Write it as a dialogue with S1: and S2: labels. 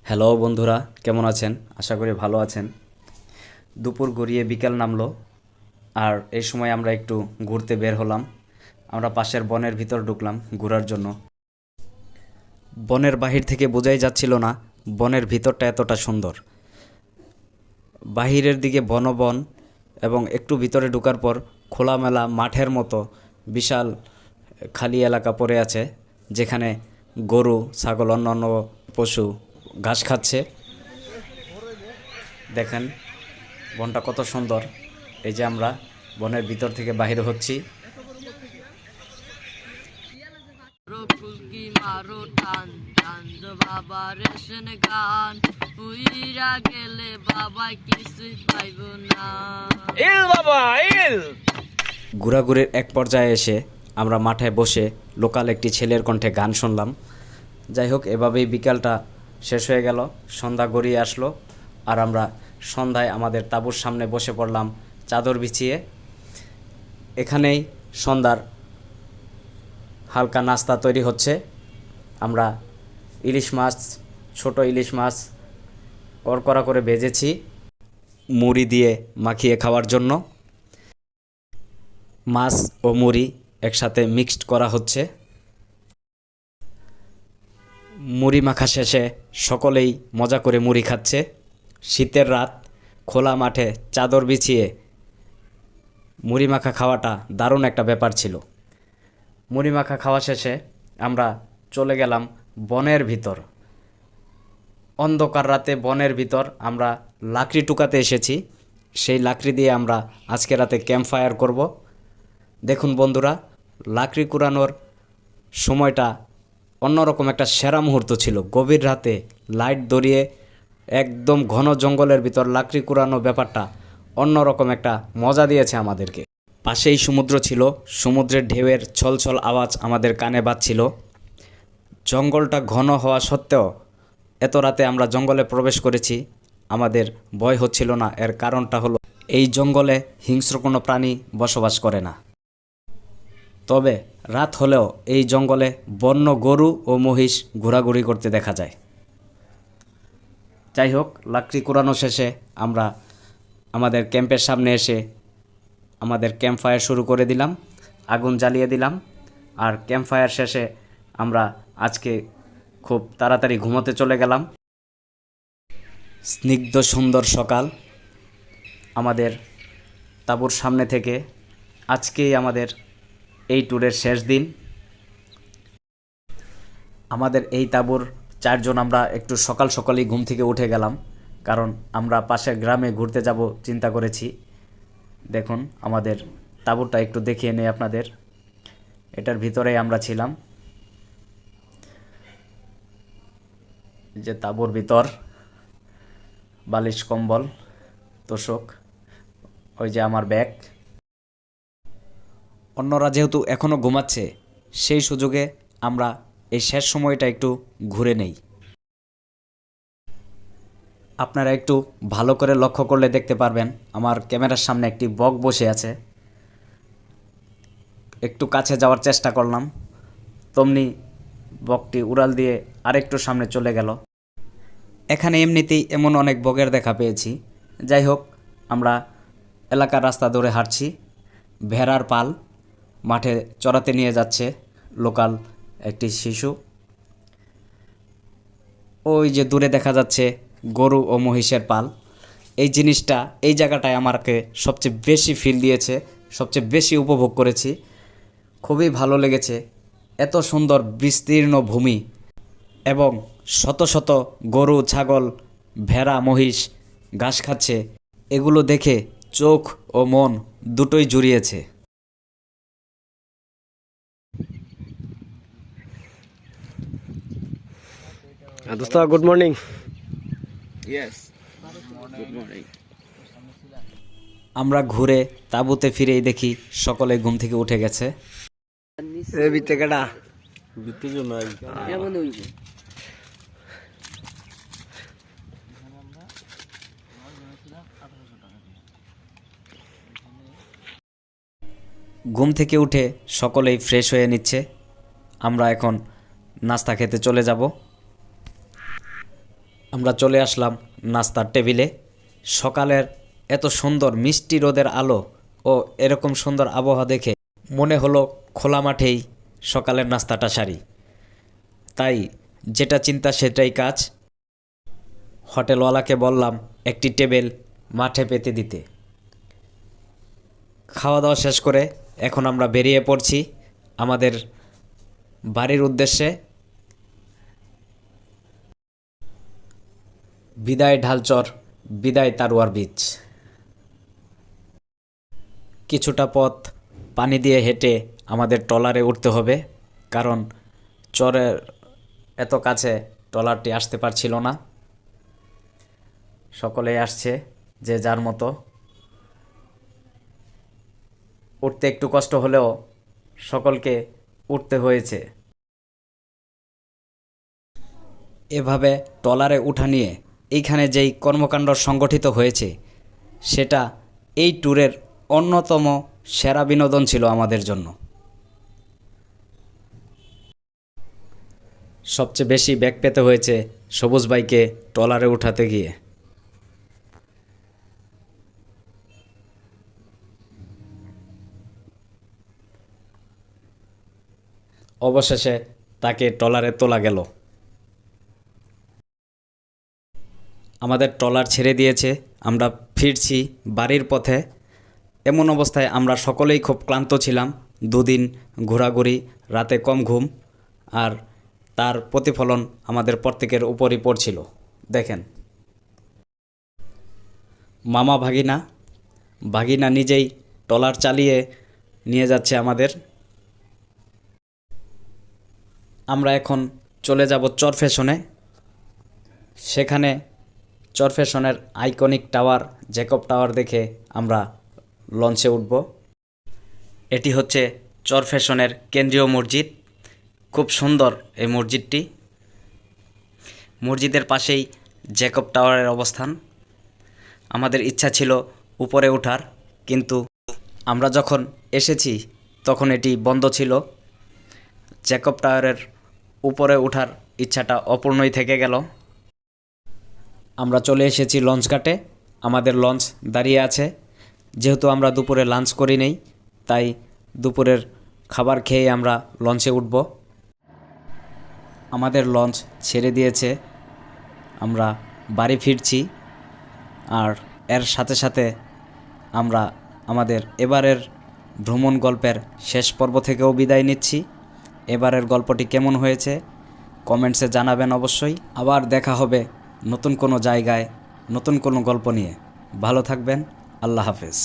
S1: Hello বন্ধুরা, কেমন আছেন? আশা করি ভালো আছেন। দুপুর গড়িয়ে বিকেল নামলো, আর এই সময় আমরা একটু ঘুরতে বের হলাম। আমরা পাশের বনের ভিতর ঢুকলাম ঘোরার জন্য। বনের বাহির থেকে বোঝাই যাচ্ছিল না বনের ভিতরটা এতটা সুন্দর। বাহিরের দিকে বন এবং একটু ভিতরে ঢোকার পর খোলামেলা মাঠের মতো বিশাল খালি এলাকা পড়ে আছে, যেখানে গরু, ছাগল, অন্যান্য পশু ঘাস খাচ্ছে। দেখেন বনটা কত সুন্দর। এই যে আমরা বনের ভিতর থেকে বাহির হচ্ছি।
S2: ফুলকি মারো টান টান জো বাবা রেশন গান উইরা গেলে বাবা কিছুই পাইব না।
S3: ইল বাবা ইল।
S1: ঘোরাঘুরির এক পর্যায়ে এসে আমরা মাঠে বসে লোকাল একটি ছেলের কণ্ঠে গান শুনলাম। যাই হোক, এভাবেই বিকালটা শেষ হয়ে গেল, সন্ধ্যা গড়িয়ে আসলো। আর আমরা সন্ধ্যায় আমাদের তাঁবুর সামনে বসে পড়লাম চাদর বিছিয়ে। এখানেই সন্ধ্যার হালকা নাস্তা তৈরি হচ্ছে। আমরা ইলিশ মাছ, ছোট ইলিশ মাছ কড়কড়া করে ভেজেছি মুড়ি দিয়ে মাখিয়ে খাওয়ার জন্য। মাছ ও মুড়ি একসাথে মিক্সড করা হচ্ছে। মুড়ি মাখা শেষে সকলেই মজা করে মুড়ি খাচ্ছে। শীতের রাত, খোলা মাঠে চাদর বিছিয়ে মুড়ি মাখা খাওয়াটা দারুণ একটা ব্যাপার ছিল। মুড়ি মাখা খাওয়া শেষে আমরা চলে গেলাম বনের ভিতর। অন্ধকার রাতে বনের ভিতর আমরা লাকড়ি টুকাতে এসেছি। সেই লাকড়ি দিয়ে আমরা আজকে রাতে ক্যাম্প ফায়ার করব। দেখুন বন্ধুরা, লাকড়ি কুড়ানোর সময়টা অন্যরকম একটা সেরা মুহূর্ত ছিল। গভীর রাতে লাইট ধরিয়ে একদম ঘন জঙ্গলের ভিতর লাকড়ি কুড়ানো ব্যাপারটা অন্যরকম একটা মজা দিয়েছে আমাদেরকে। পাশেই সমুদ্র ছিল, সমুদ্রের ঢেউয়ের ছলছল আওয়াজ আমাদের কানে বাজছিল। জঙ্গলটা ঘন হওয়া সত্ত্বেও এত রাতে আমরা জঙ্গলে প্রবেশ করেছি, আমাদের ভয় হচ্ছিল না। এর কারণটা হলো এই জঙ্গলে হিংস্র কোনো প্রাণী বসবাস করে না। তবে রাত হলেও এই জঙ্গলে বন্য গরু ও মহিষ ঘোরাঘুরি করতে দেখা যায়। যাই হোক, লাকড়ি কুড়ানো শেষে আমরা আমাদের ক্যাম্পের সামনে এসে আমাদের ক্যাম্প ফায়ার শুরু করে দিলাম, আগুন জ্বালিয়ে দিলাম। আর ক্যাম্প ফায়ার শেষে আমরা আজকে খুব তাড়াতাড়ি ঘুমোতে চলে গেলাম। স্নিগ্ধ সুন্দর সকাল আমাদের তাঁবুর সামনে থেকে। আজকেই আমাদের এই ট্যুরের শেষ দিন। আমাদের এই তাঁবুর চারজন আমরা একটু সকাল সকালই ঘুম থেকে উঠে গেলাম, কারণ আমরা পাশের গ্রামে ঘুরতে যাব চিন্তা করেছি। দেখুন আমাদের তাঁবুটা একটু দেখিয়ে নেই আপনাদের। এটার ভিতরেই আমরা ছিলাম। যে তাঁবুর ভিতর বালিশ, কম্বল, তোশক, ওই যে আমার ব্যাগ। অন্যরা যেহেতু এখনও ঘুমাচ্ছে, সেই সুযোগে আমরা এই শেষ সময়টা একটু ঘুরে নেই। আপনারা একটু ভালো করে লক্ষ্য করলে দেখতে পারবেন আমার ক্যামেরার সামনে একটি বক বসে আছে। একটু কাছে যাওয়ার চেষ্টা করলাম, তেমনি বকটি উড়াল দিয়ে আরেকটু সামনে চলে গেল। এখানে এমনিতেই এমন অনেক বকের দেখা পেয়েছি। যাই হোক, আমরা এলাকার রাস্তা ধরে হাঁটছি। ভেড়ার পাল মাঠে চড়াতে নিয়ে যাচ্ছে লোকাল একটি শিশু। ওই যে দূরে দেখা যাচ্ছে গরু ও মহিষের পাল। এই জিনিসটা, এই জায়গাটায় আমাকে সবচেয়ে বেশি ফিল দিয়েছে, সবচেয়ে বেশি উপভোগ করেছি। খুবই ভালো লেগেছে। এত সুন্দর বিস্তীর্ণ ভূমি এবং শত শত গরু, ছাগল, ভেড়া, মহিষ ঘাস খাচ্ছে, এগুলো দেখে চোখ ও মন দুটোই জুড়িয়েছে।
S3: দোস্ত good morning. Yes, good morning.
S1: আমরা ঘুরে তাঁবুতে ফিরেই দেখি সকলে ঘুম থেকে উঠে গেছে। ঘুম থেকে উঠে সকলেই ফ্রেশ হয়ে নিচ্ছে। আমরা এখন নাস্তা খেতে চলে যাব। আমরা চলে আসলাম নাস্তার টেবিলে। সকালের এত সুন্দর মিষ্টি রোদের আলো ও এরকম সুন্দর আবহাওয়া দেখে মনে হলো খোলা মাঠেই সকালের নাস্তাটা সারি। তাই যেটা চিন্তা সেটাই কাজ। হোটেলওয়ালাকে বললাম একটি টেবিল মাঠে পেতে দিতে। খাওয়া দাওয়া শেষ করে এখন আমরা বেরিয়ে পড়ছি আমাদের বাড়ির উদ্দেশ্যে। বিদায় ঢালচর, বিদায় তারুয়ার বীচ। কিছুটা পথ পানি দিয়ে হেঁটে আমাদের ট্রলারে উঠতে হবে, কারণ চরের এত কাছে ট্রলারটি আসতে পারছিল না। সকলেই আসছে যে যার মতো। উঠতে একটু কষ্ট হলেও সকলকে উঠতে হয়েছে। এভাবে ট্রলারে উঠা নিয়ে এইখানে যেই কর্মকাণ্ড সংগঠিত হয়েছে সেটা এই ট্যুরের অন্যতম সেরা বিনোদন ছিল আমাদের জন্য। সবচেয়ে বেশি ব্যাক পেতে হয়েছে সবুজ ভাইকে ট্রলারে উঠাতে গিয়ে। অবশেষে তাকে ট্রলারে তোলা গেল। আমাদের ট্রলার ছেড়ে দিয়েছে, আমরা ফিরছি বাড়ির পথে। এমন অবস্থায় আমরা সকলেই খুব ক্লান্ত ছিলাম। দুদিন ঘোরাঘুরি, রাতে কম ঘুম, আর তার প্রতিফলন আমাদের প্রত্যেকের উপরই পড়ছিল। দেখেন, মামা ভাগিনা নিজেই ট্রলার চালিয়ে নিয়ে যাচ্ছে আমাদের। আমরা এখন চলে যাব চরফ্যাশনে। সেখানে চরফ্যাশনের আইকনিক টাওয়ার, জ্যাকব টাওয়ার দেখে আমরা লঞ্চে উঠব। এটি হচ্ছে চরফ্যাশনের কেন্দ্রীয় মসজিদ। খুব সুন্দর এই মসজিদটি। মসজিদের পাশেই জ্যাকব টাওয়ারের অবস্থান। আমাদের ইচ্ছা ছিল উপরে ওঠার, কিন্তু আমরা যখন এসেছি তখন এটি বন্ধ ছিল। জ্যাকব টাওয়ারের উপরে ওঠার ইচ্ছাটা অপূর্ণই থেকে গেল। আমরা চলে এসেছি লঞ্চ ঘাটে। আমাদের লঞ্চ দাঁড়িয়ে আছে। যেহেতু আমরা দুপুরে লাঞ্চ করি নেই, তাই দুপুরের খাবার খেয়ে আমরা লঞ্চে উঠব। আমাদের লঞ্চ ছেড়ে দিয়েছে, আমরা বাড়ি ফিরছি। আর এর সাথে সাথে আমরা আমাদের এবারের ভ্রমণ গল্পের শেষ পর্ব থেকেও বিদায় নিচ্ছি। এবারের গল্পটি কেমন হয়েছে কমেন্টসে জানাবেন অবশ্যই। আবার দেখা হবে নতুন কোনো জায়গায়, নতুন কোনো গল্প নিয়ে। ভালো থাকবেন। আল্লাহ হাফেজ।